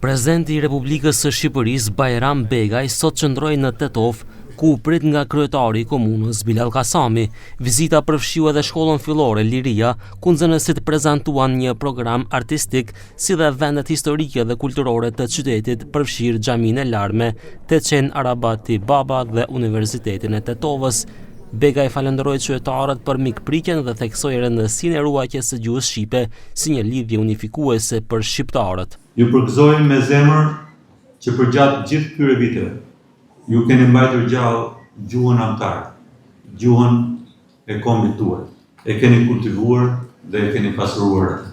Prezidenti i Republikës së Shqipërisë Bajram Begaj sot qëndroi në Tetov, ku u prit nga kryetari i komunës Bilal Kasami. Vizita përfshiu edhe shkollën fillore Liria, ku nxënësit prezantuan një program artistik, si dhe vendet historike dhe kulturore të qytetit, përfshirë Xhaminë e Larme, Teçen Arabati Baba dhe Universitetin e Tetovës. Begaj falenderoi qytetarët për mikpritjen dhe theksoi rëndësinë e ruajtjes së gjuhës shqipe si një lidhje unifikuese për shqiptarët. Ju përgëzoj me zemër që përgjatë gjithë këtyre viteve ju keni mbajtur gjallë gjuhën anëtare, gjuhën e kombit tuaj. E keni kultivuar dhe e keni pasuruar.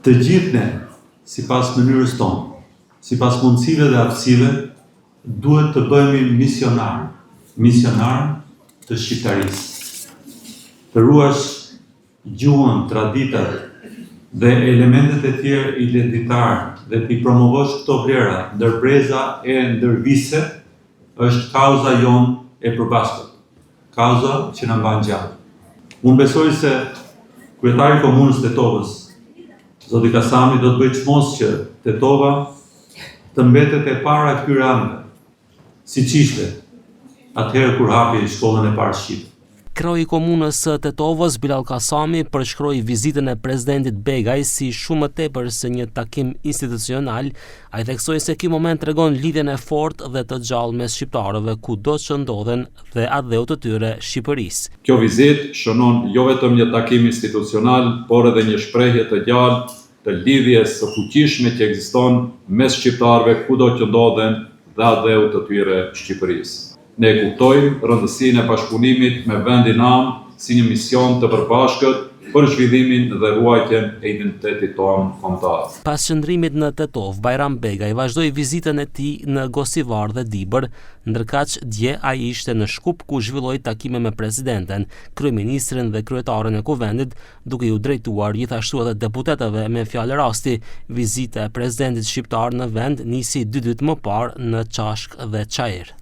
Të gjithë ne, sipas mënyrës tonë, sipas mundësive dhe aftësive, duhet të bëhemi misionar të shqiptarisë. Të ruash gjuhën, traditat dhe elementet e tjerë identitar dhe t'i promovosh këto vlera ndërbreza e ndërvise është kauza jonë e përbashkët, kauza që na mban gjallë. Unë besoj se kryetari i komunës Tetovës, zoti Kasami, do të bëjë çmos që Tetova të mbetet e para këtyre anëve, siç ishte atëherë kur hapi shkollën e parë shqipe. Kreu i komunës së Tetovës Bilal Kasami përshkroi vizitën e presidentit Begaj si shumë më tepër se një takim institucional. Ai theksoi se ky moment tregon lidhjen e fortë dhe të gjallë mes shqiptarëve kudo që ndodhen dhe ardheut të tyre Shqipërisë. Kjo vizitë shënon jo vetëm një takim institucional, por edhe një shprehje të gjallë të lidhjes së fuqishme që ekziston mes shqiptarëve kudo që ndodhen dhe ardheut të tyre Shqipërisë. Ne kuptojmë rëndësinë e bashkëpunimit me vendin anë si një mision të përbashkët për zhvillimin dhe ruajtjen e identitetit tonë kombëtar. Pas qëndrimit në Tetov, Bajram Begaj vazhdoi vizitën e tij në Gosivar dhe Dibër, ndërkaq dje ai ishte në Shkup ku zhvilloi takime me presidenten, kryeministrin dhe kryetarin e kuvendit, duke u drejtuar gjithashtu edhe deputetëve me fjalë rasti. Vizita e presidentit shqiptar në vend nisi 2 ditë më parë në Çashk dhe Çajër.